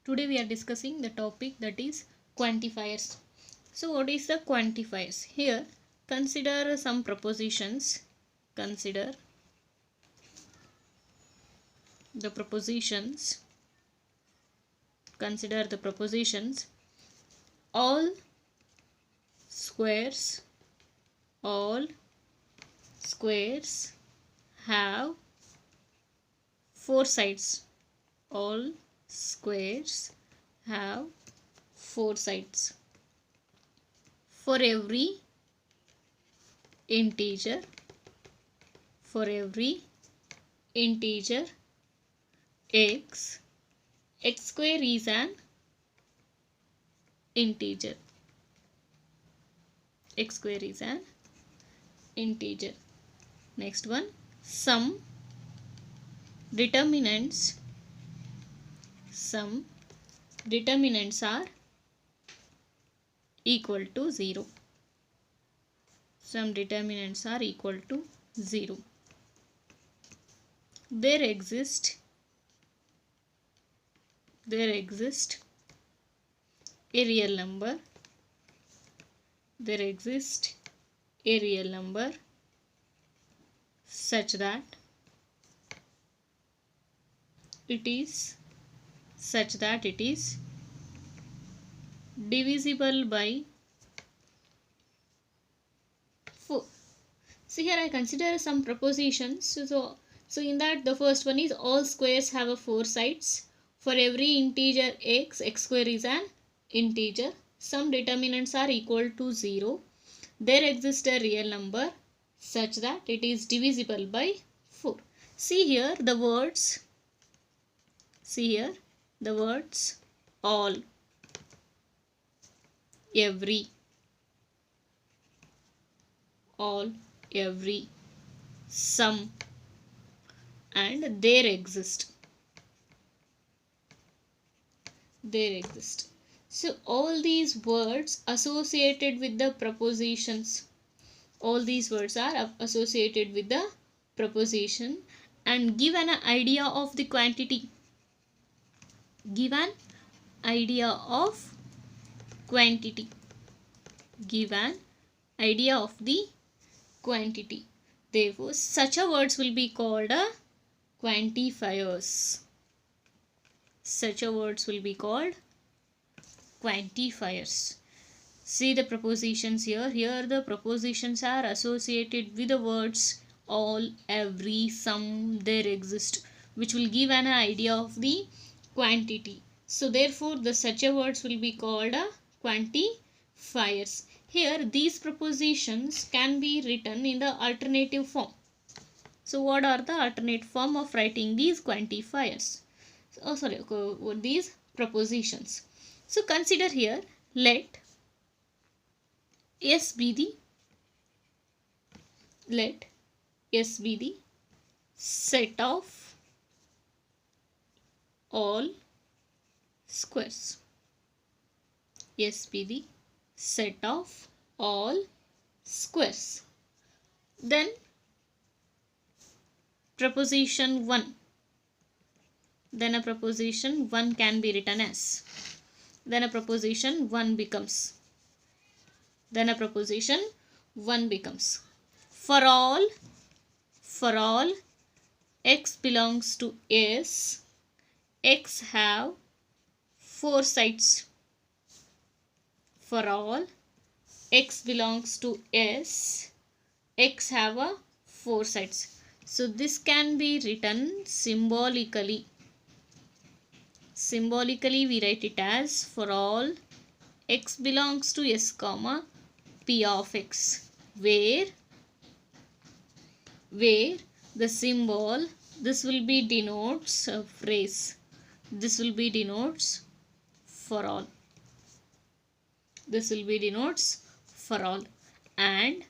Today we are discussing the topic that is quantifiers. So what is the quantifiers? Here consider some propositions. Consider the propositions. Consider the propositions. All squares have four sides. All squares have four sides. For every integer x square is an integer. X square is an integer. Next one, some determinants are equal to 0. Some determinants are equal to 0. There exist a real number. There exists a real number such that it is divisible by 4. So here I consider some propositions. So in that the first one is all squares have a 4 sides. For every integer x square is an integer. Some determinants are equal to 0. There exists a real number such that it is divisible by 4. See here the words all, every, some, and there exist. So all these words associated with the propositions. All these words are associated with the proposition and give an idea of the quantity. Give an idea of quantity. Give an idea of the quantity. Therefore, such a words will be called a quantifiers. Such a words will be called quantifiers. See the propositions here. Here the propositions are associated with the words all, every, some, there exist, which will give an idea of the quantity. So therefore the such a words will be called a quantifiers. Here these propositions can be written in the alternative form. So what are the alternate form of writing these quantifiers? These propositions. So consider here, let S be the set of all squares. S be the set of all squares. Then proposition 1. Then a proposition 1 can be written as. Then a proposition 1 becomes. For all x belongs to S, x have 4 sides. For all x belongs to S, x have a 4 sides. So this can be written symbolically. Symbolically we write it as for all x belongs to S comma p of x, where the symbol, this will be denotes a phrase. This will be denotes for all. This will be denotes for all. And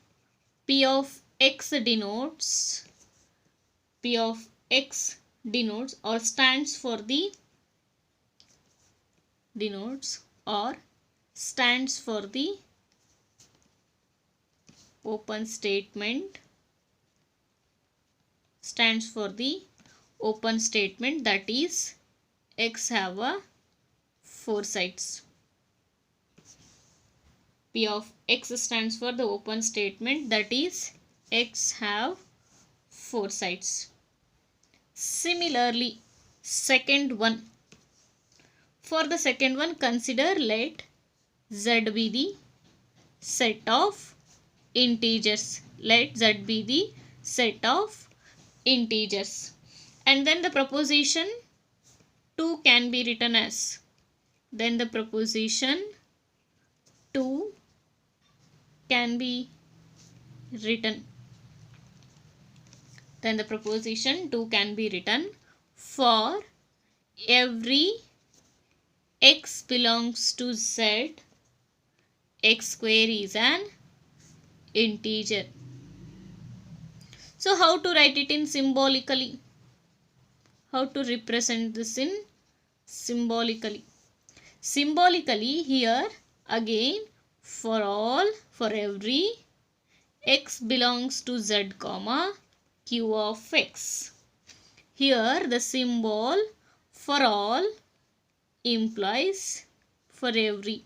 p of x denotes or stands for the open statement, that is x have a 4 sides. P of x stands for the open statement, that is x have 4 sides. Similarly, second one. For the second one, consider let z be the set of integers. Let z be the set of integers. And then the proposition 2 can be written as. Then the proposition 2 can be written. Then the proposition 2 can be written for every x belongs to z, x square is an integer. So how to write it in symbolically? How to represent this in symbolically? Symbolically, here again, for every x belongs to z comma q of x. Here the symbol for all implies for every.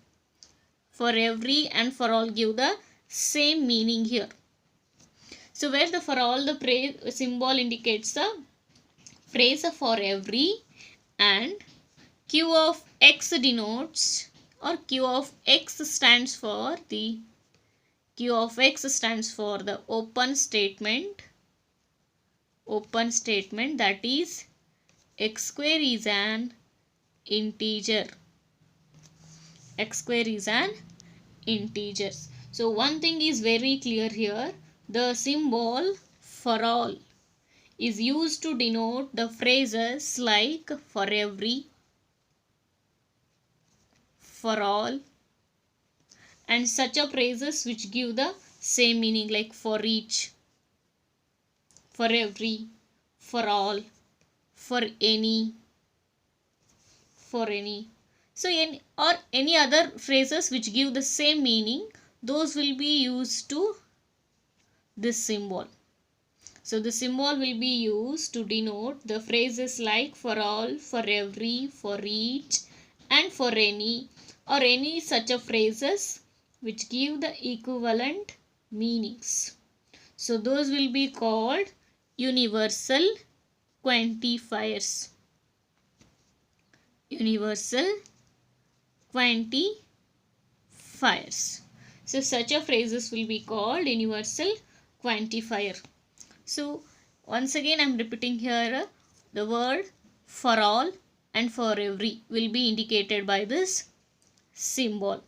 For every and for all give the same meaning here. So where the for all, the symbol indicates the phrase for every, and q of x denotes, or q of x stands for the open statement. Open statement, that is x square is an integer. X square is an integer. So one thing is very clear here. The symbol for all is used to denote the phrases like for every, for all, and such a phrases which give the same meaning like for each, for every, for all, for any, for any. So any other phrases which give the same meaning, those will be used to this symbol. So the symbol will be used to denote the phrases like for all, for every, for each, and for any, or any such a phrases which give the equivalent meanings. So those will be called universal quantifiers. Universal quantifiers. So such a phrases will be called universal quantifier. So once again I am repeating here, the word for all and for every will be indicated by this symbol,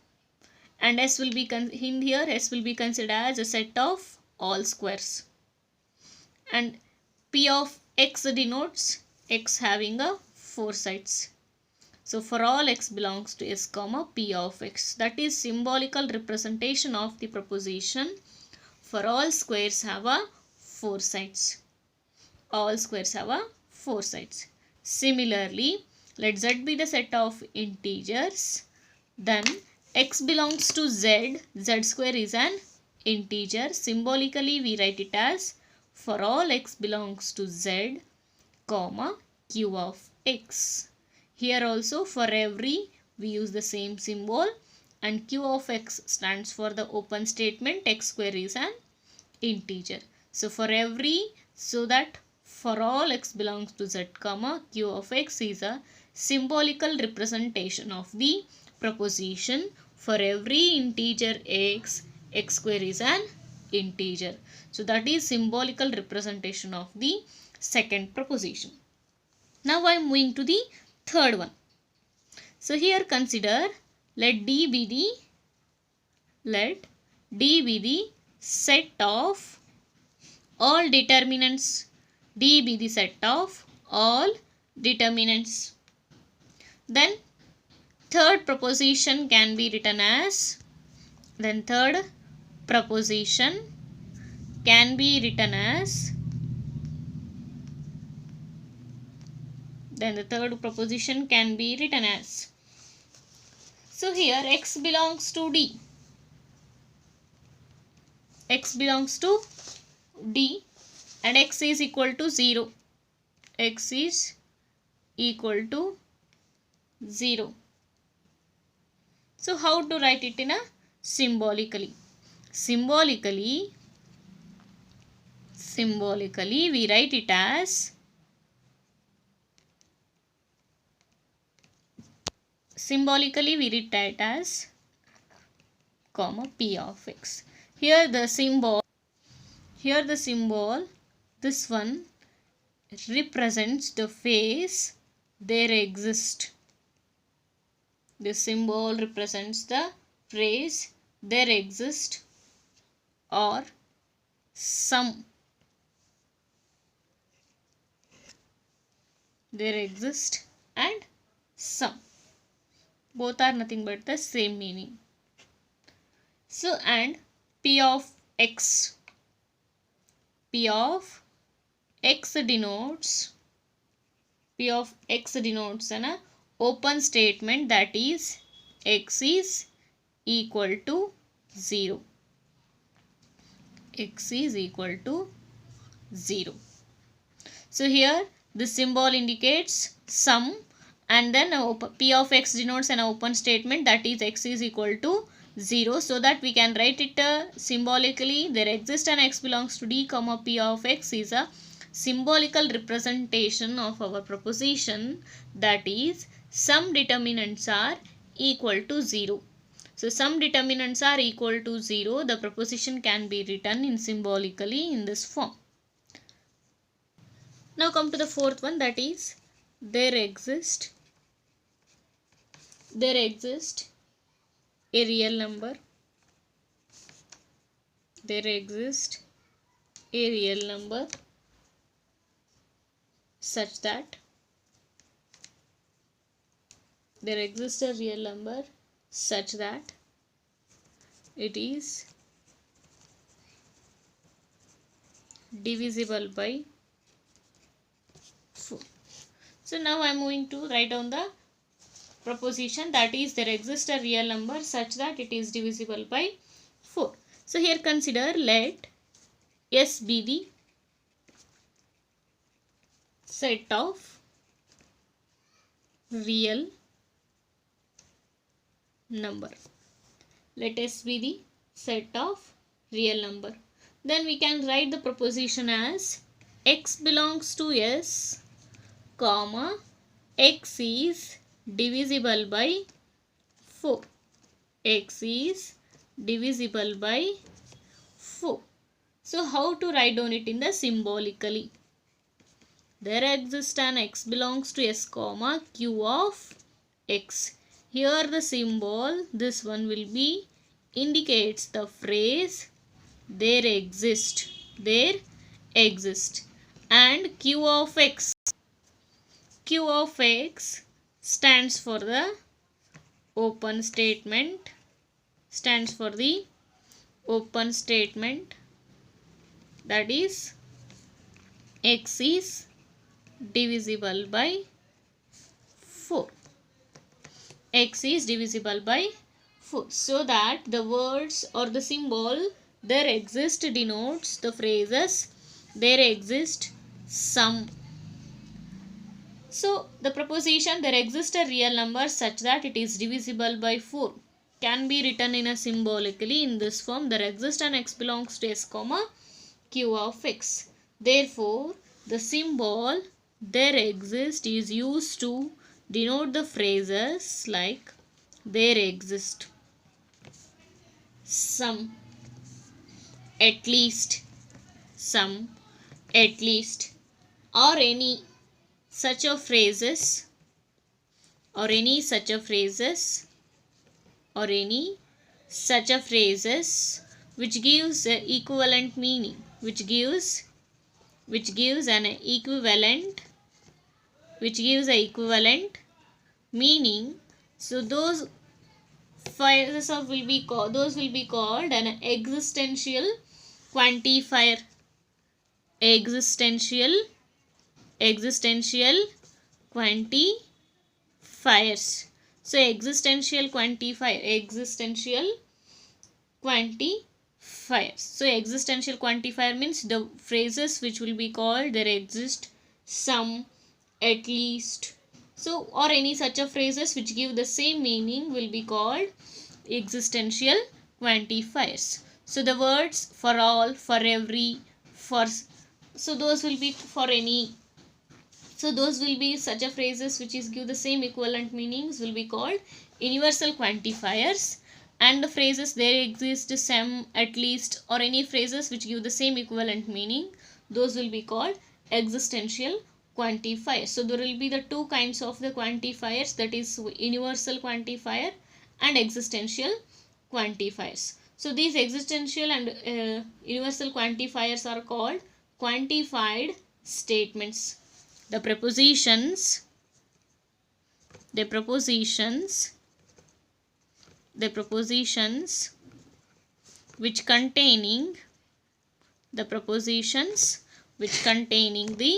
and S will be in here S will be considered as a set of all squares, and P of x denotes x having a 4 sides. So for all x belongs to S comma P of x, that is symbolical representation of the proposition for all squares have a 4 sides. All squares have a 4 sides. Similarly, let z be the set of integers. Then x belongs to z. Z square is an integer. Symbolically, we write it as for all x belongs to z, comma q of x. Here also for every we use the same symbol, and q of x stands for the open statement x square is an integer. So for every, so that for all x belongs to z comma q of x is a symbolical representation of the proposition for every integer x, x square is an integer. So that is symbolical representation of the second proposition. Now I am moving to the third one. So here consider let D be the set of all determinants. D be the set of all determinants. Then third proposition can be written as, then third proposition can be written as, then the third proposition can be written as. So here x belongs to D. X belongs to D and x is equal to 0. X is equal to 0. So how to write it in a symbolically? Symbolically we write it as comma p of x. Here the symbol, this one represents the phase there exist. This symbol represents the phrase there exist or some. There exist and some. Both are nothing but the same meaning. So, and p of x. P of x denotes an open statement, that is x is equal to 0. X is equal to 0. So here the symbol indicates sum, and then p of x denotes an open statement, that is x is equal to 0, so that we can write it symbolically. There exists an x belongs to d comma p of x is a symbolical representation of our proposition, that is some determinants are equal to 0. So some determinants are equal to 0. The proposition can be written in symbolically in this form. Now come to the fourth one, that is there exists a real number. There exists a real number such that it is divisible by 4. So now I am going to write down the proposition, that is there exists a real number such that it is divisible by 4. So here consider, let S be the set of real number. Let S be the set of real number. Then we can write the proposition as x belongs to S, comma x is divisible by 4. X is divisible by 4. So how to write down it in the symbolically? There exists an x belongs to S, comma q of x. Here the symbol, this one will be indicates the phrase there exist, and q of x stands for the open statement, that is x is divisible by 4. X is divisible by 4. So that the words or the symbol there exist denotes the phrases there exist some. So the proposition there exists a real number such that it is divisible by 4 can be written in a symbolically in this form: there exists an x belongs to S, comma q of x. Therefore the symbol there exist is used to denote the phrases like there exist, some, at least, or any such a phrases which gives a equivalent meaning, which gives an equivalent meaning. So those phrases will be called an existential quantifier. Existential quantifiers. So existential quantifiers. So existential quantifier means the phrases which will be called there exist some, at least, So, or any such a phrases which give the same meaning will be called existential quantifiers. So, the words for all, for every, for, so those will be for any. So, those will be such a phrases which is give the same equivalent meanings will be called universal quantifiers. And the phrases there exist some, at least, or any phrases which give the same equivalent meaning, those will be called existential quantifiers. So there will be the two kinds of the quantifiers, that is universal quantifier and existential quantifiers. So these existential and universal quantifiers are called quantified statements. The prepositions, the prepositions the prepositions which containing the prepositions which containing the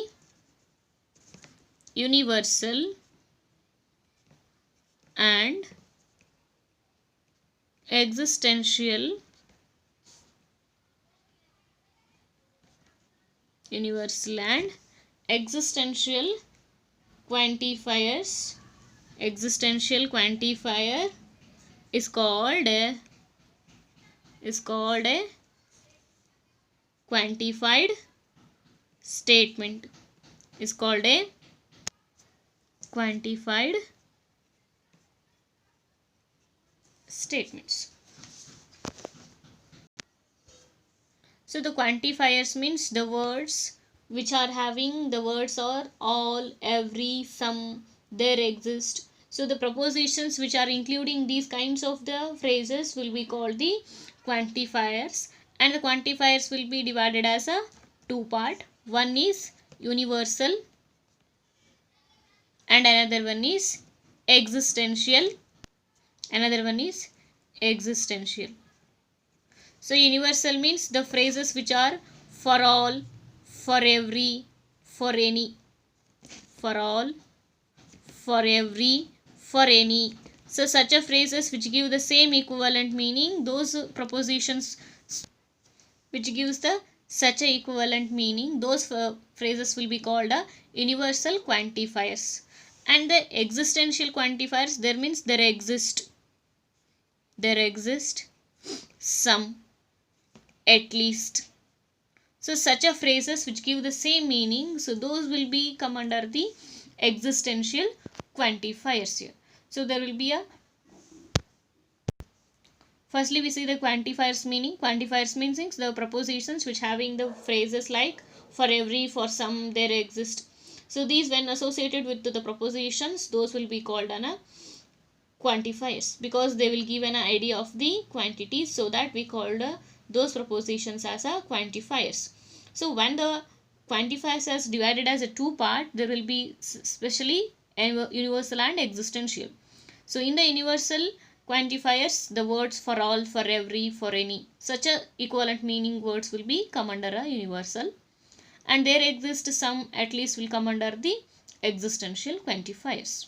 universal and existential universal and existential quantifiers. Existential quantifier is called a quantified statement, is called a quantified statements. So the quantifiers means the words which are having the words are all, every, some, there exist. So the prepositions which are including these kinds of the phrases will be called the quantifiers, and the quantifiers will be divided as a two part. One is universal and another one is existential. Another one is existential. So universal means the phrases which are for all, for every, for any. For all, for every, for any. So such a phrases which give the same equivalent meaning, those prepositions which gives the such a equivalent meaning, those phrases will be called a universal quantifiers. And the existential quantifiers, there means there exist some, at least. So such a phrases which give the same meaning, so those will be come under the existential quantifiers here. So there will be a, firstly we see the quantifiers meaning. Quantifiers means the prepositions which having the phrases like for every, for some, there exist. So these when associated with the prepositions, those will be called a quantifiers, because they will give an idea of the quantity, so that we called those prepositions as a quantifiers. So when the quantifiers is divided as a two part, there will be especially universal and existential. So in the universal quantifiers, the words for all, for every, for any, such a equivalent meaning words will be come under a universal, and there exist some, at least will come under the existential quantifiers.